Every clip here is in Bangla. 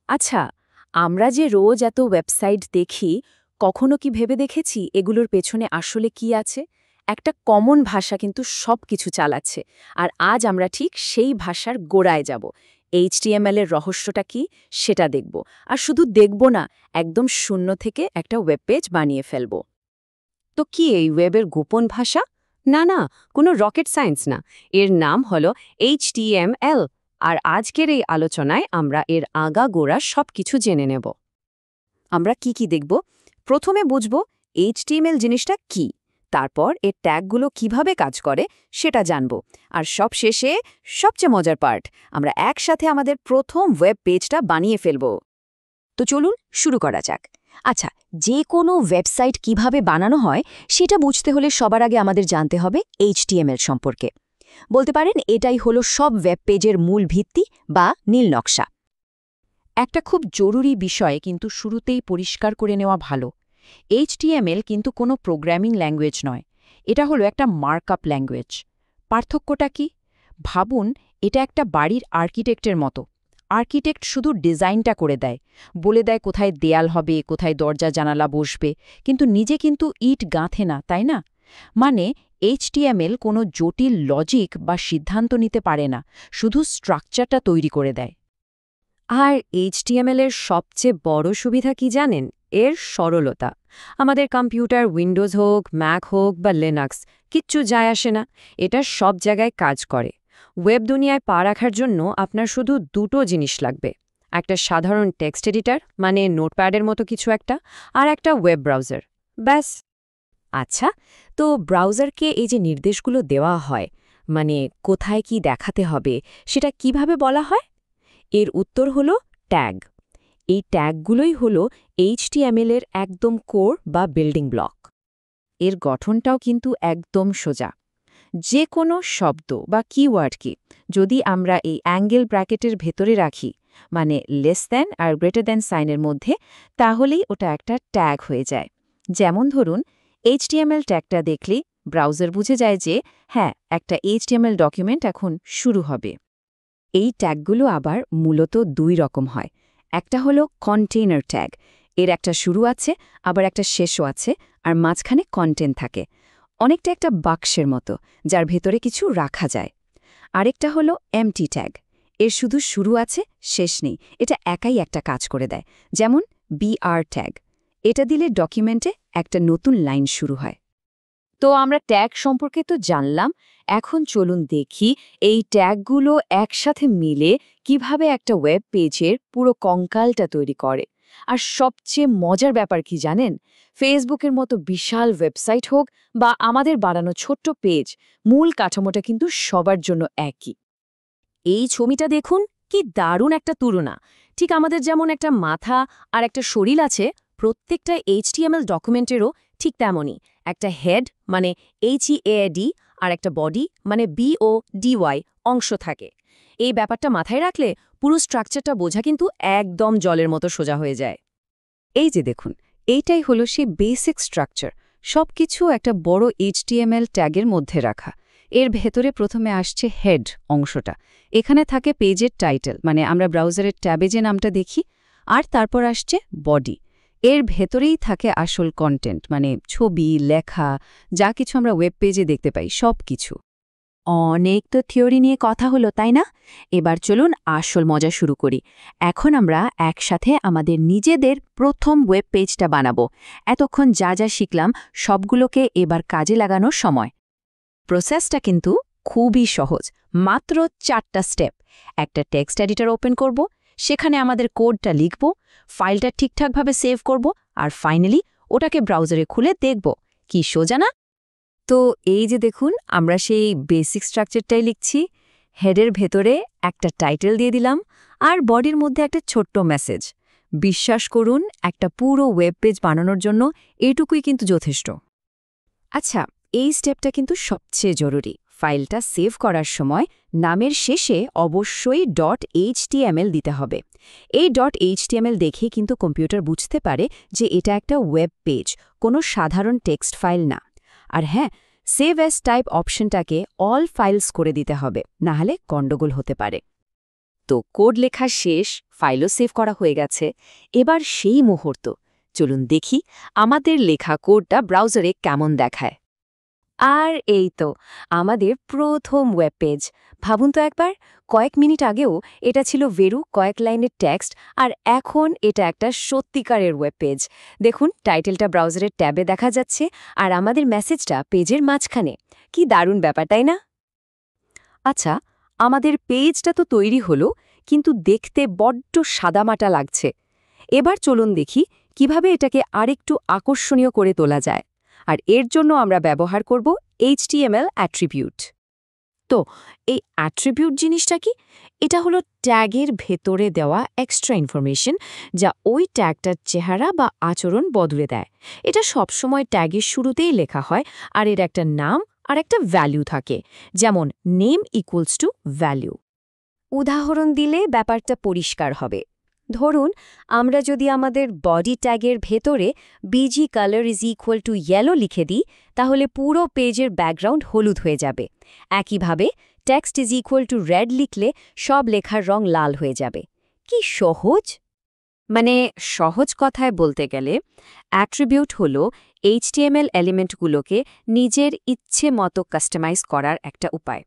আচ্ছা, আমরা যে রোজ এত ওয়েবসাইট দেখি, কখনো কি ভেবে দেখেছি এগুলোর পেছনে আসলে কি আছে? একটা কমন ভাষা কিন্তু সবকিছু চালাচ্ছে। আর আজ আমরা ঠিক সেই ভাষার গোড়ায় যাব। HTML এর রহস্যটা কি সেটা দেখব। আর শুধু দেখব না, একদম শূন্য থেকে একটা ওয়েব পেজ বানিয়ে ফেলব। তো কি এই ওয়েবের গোপন ভাষা? না না, কোনো রকেট সায়েন্স না। এর নাম হলো HTML। আর আজকের এই আলোচনায় আমরা এর আগাগোড়া সবকিছু জেনে নেব। আমরা কি দেখব? প্রথমে বুঝব HTML জিনিসটা কি, তারপর এর ট্যাগগুলো কিভাবে কাজ করে সেটা জানব, আর সবশেষে সবচেয়ে মজার পার্ট, আমরা একসাথে আমাদের প্রথম ওয়েব পেজটা বানিয়ে ফেলব। তো চলুন শুরু করা যাক। আচ্ছা, যে কোনো ওয়েবসাইট কিভাবে বানানো হয় সেটা বুঝতে হলে সবার আগে আমাদের জানতে হবে HTML সম্পর্কে। বলতে পারেন এটাই হলো সব ওয়েব পেজের মূল ভিত্তি বা নীল নকশা। একটা খুব জরুরি বিষয় কিন্তু শুরুতেই পরিষ্কার করে নেওয়া ভালো। HTML কিন্তু কোনো প্রোগ্রামিং ল্যাঙ্গুয়েজ নয়। এটা হলো একটা মার্কআপ ল্যাঙ্গুয়েজ। পার্থক্যটা কি? ভাবুন, এটা একটা বাড়ির আর্কিটেক্টের মতো। আর্কিটেক্ট শুধু ডিজাইনটা করে দেয়, বলে দেয় কোথায় দেয়াল হবে, কোথায় দরজা জানালা বসবে, কিন্তু নিজে কিন্তু ইট গাঁথে না, তাই না? মানে HTML কোনো জটিল লজিক বা সিদ্ধান্ত নিতে পারে না, শুধু স্ট্রাকচারটা তৈরি করে দেয়। আর HTML এর সবচেয়ে বড় সুবিধা কি জানেন? এর সরলতা। আমাদের কম্পিউটার উইন্ডোজ হোক, ম্যাক হোক বা লিনাক্স, কিচ্ছু যায় আসে না। এটা সব জায়গায় কাজ করে। ওয়েব দুনিয়ায় পা রাখার জন্য আপনার শুধু দুটো জিনিস লাগবে: একটা সাধারণ টেক্সট এডিটর, মানে নোটপ্যাডের মতো কিছু একটা, আর একটা ওয়েব ব্রাউজার। ব্যাস। আচ্ছা, তো ব্রাউজারকে এই যে নির্দেশগুলো দেওয়া হয়, মানে কোথায় কি দেখাতে হবে, সেটা কিভাবে বলা হয়? এর উত্তর হলো ট্যাগ। এই ট্যাগগুলোই হলো HTML এর একদম কোর বা বিল্ডিং ব্লক। এর গঠনটাও কিন্তু একদম সোজা। যে কোনো শব্দ বা কিওয়ার্ডকে যদি আমরা এই অ্যাঙ্গেল ব্র্যাকেটের ভেতরে রাখি, মানে লেস দ্যান আর গ্রেটার দ্যান সাইনের মধ্যে, তাহলেই ওটা একটা ট্যাগ হয়ে যায়। যেমন ধরুন, HTML ট্যাগটা দেখলেই ব্রাউজার বুঝে যায় যে হ্যাঁ, একটা HTML ডকুমেন্ট এখন শুরু হবে। এই ট্যাগগুলো আবার মূলত দুই রকম হয়। একটা হলো কন্টেইনার ট্যাগ। এর একটা শুরু আছে, আবার একটা শেষও আছে, আর মাঝখানে কন্টেন্ট থাকে। অনেকটা একটা বাক্সের মতো, যার ভেতরে কিছু রাখা যায়। আরেকটা হলো এমটি ট্যাগ। এর শুধু শুরু আছে, শেষ নেই। এটা একাই একটা কাজ করে দেয়। যেমন BR ট্যাগ। এটা দিলে ডকুমেন্টে একটা নতুন লাইন শুরু হয়। তো আমরা ট্যাগ সম্পর্কে তো জানলাম, এখন চলুন দেখি এই ট্যাগগুলো একসাথে মিলে কিভাবে একটা ওয়েব পেজের পুরো কঙ্কালটা তৈরি করে। আর সবচেয়ে মজার ব্যাপার কি জানেন? ফেসবুকের মতো বিশাল ওয়েবসাইট হোক বা আমাদের বানানো ছোট্ট পেজ, মূল কাঠামোটা কিন্তু সবার জন্য একই। এই ছবিটা দেখুন, কি দারুণ একটা তুলনা। ঠিক আমাদের যেমন একটা মাথা আর একটা শরীর আছে, প্রত্যেকটা HTML ডকুমেন্টেরও ঠিক তেমনই একটা হেড, মানে HEAD, আর একটা বডি, মানে BODY অংশ থাকে। এই ব্যাপারটা মাথায় রাখলে পুরো স্ট্রাকচারটা বোঝা কিন্তু একদম জলের মতো সোজা হয়ে যায়। এই যে দেখুন, এইটাই হলো সেই বেসিক স্ট্রাকচার। সবকিছু একটা বড় HTML ট্যাগের মধ্যে রাখা। এর ভেতরে প্রথমে আসছে হেড অংশটা। এখানে থাকে পেজের টাইটেল, মানে আমরা ব্রাউজারের ট্যাবে যে নামটা দেখি। আর তারপর আসছে বডি। এর ভেতরেই থাকে আসল কন্টেন্ট, মানে ছবি, লেখা, যা কিছু আমরা ওয়েব পেজে দেখতে পাই সব কিছু। অনেক তো থিওরি নিয়ে কথা হলো, তাই না? এবার চলুন আসল মজা শুরু করি। এখন আমরা একসাথে আমাদের নিজেদের প্রথম ওয়েব পেজটা বানাবো। এতক্ষণ যা যা শিখলাম সবগুলোকে এবার কাজে লাগানোর সময়। প্রসেসটা কিন্তু খুবই সহজ। মাত্র 4টা স্টেপ। একটা টেক্সট এডিটর ওপেন করব, সেখানে আমাদের কোডটা লিখব, ফাইলটা ঠিকঠাকভাবে সেভ করব, আর ফাইনালি ওটাকে ব্রাউজারে খুলে দেখব। কি সোজা না? তো এই যে দেখুন, আমরা সেই বেসিক স্ট্রাকচারটাই লিখছি। হেডের ভেতরে একটা টাইটেল দিয়ে দিলাম, আর বডির মধ্যে একটা ছোট্ট মেসেজ। বিশ্বাস করুন, একটা পুরো ওয়েব পেজ বানানোর জন্য এটুকুই কিন্তু যথেষ্ট। আচ্ছা, এই স্টেপটা কিন্তু সবচেয়ে জরুরি। ফাইলটা সেভ করার সময় নামের শেষে অবশ্যই .html দিতে হবে। এই .html দেখেই কিন্তু কম্পিউটার বুঝতে পারে যে এটা একটা ওয়েব পেজ, কোনো সাধারণ টেক্সট ফাইল না। আর হ্যাঁ, সেভ অ্যাজ টাইপ অপশনটাকে অল ফাইলস করে দিতে হবে, নাহলে গন্ডগোল হতে পারে। তো কোড লেখা শেষ, ফাইলও সেভ করা হয়ে গেছে। এবার সেই মুহূর্ত, চলুন দেখি আমাদের লেখা কোডটা ব্রাউজারে কেমন দেখায়। আর এই তো আমাদের প্রথম ওয়েব পেজ। ভাবুন তো একবার, কয়েক মিনিট আগেও এটা ছিল ভেরু কয়েক লাইনের টেক্সট, আর এখন এটা একটা সত্যিকারের ওয়েব পেজ। দেখুন, টাইটেলটা ব্রাউজারের ট্যাবে দেখা যাচ্ছে, আর আমাদের মেসেজটা পেজের মাঝখানে। কি দারুণ ব্যাপার, তাই না? আচ্ছা, আমাদের পেজটা তো তৈরি হলো, কিন্তু দেখতে বড্ড সাদামাটা লাগছে। এবার চলুন দেখি কিভাবে এটাকে আরেকটু আকর্ষণীয় করে তোলা যায়। আর এর জন্য আমরা ব্যবহার করব HTML অ্যাট্রিবিউট। তো এই অ্যাট্রিবিউট জিনিসটা কি? এটা হলো ট্যাগের ভেতরে দেওয়া এক্সট্রা ইনফরমেশন, যা ওই ট্যাগটার চেহারা বা আচরণ বদলে দেয়। এটা সবসময় ট্যাগের শুরুতেই লেখা হয়, আর এর একটা নাম আর একটা ভ্যালু থাকে, যেমন নেম ইকুয়ালস টু ভ্যালু। উদাহরণ দিলে ব্যাপারটা পরিষ্কার হবে। ধরুন, আমরা যদি আমাদের বডি ট্যাগের ভেতরে busy colour is equal to yellow লিখে দিই, তাহলে পুরো পেজের ব্যাকগ্রাউন্ড হলুদ হয়ে যাবে। একইভাবে text is equal to red লিখলে সব লেখার রং লাল হয়ে যাবে। কি সহজ! মানে সহজ কথায় বলতে গেলে অ্যাট্রিবিউট হল HTML এলিমেন্টগুলোকে নিজের ইচ্ছে মতো কাস্টমাইজ করার একটা উপায়।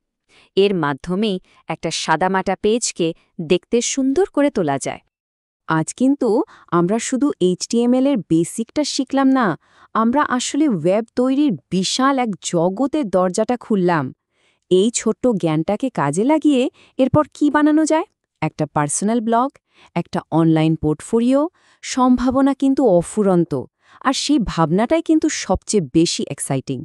এর মাধ্যমেই একটা সাদামাটা পেজকে দেখতে সুন্দর করে তোলা যায়। আজ কিন্তু আমরা শুধু HTML এর বেসিকটা শিখলাম না, আমরা আসলে ওয়েব তৈরির বিশাল এক জগতের দরজাটা খুললাম। এই ছোট্ট জ্ঞানটাকে কাজে লাগিয়ে এরপর কি বানানো যায়? একটা পার্সোনাল ব্লগ, একটা অনলাইন পোর্টফোলিও, সম্ভাবনা কিন্তু অফুরন্ত। আর সেই ভাবনাটাই কিন্তু সবচেয়ে বেশি এক্সাইটিং।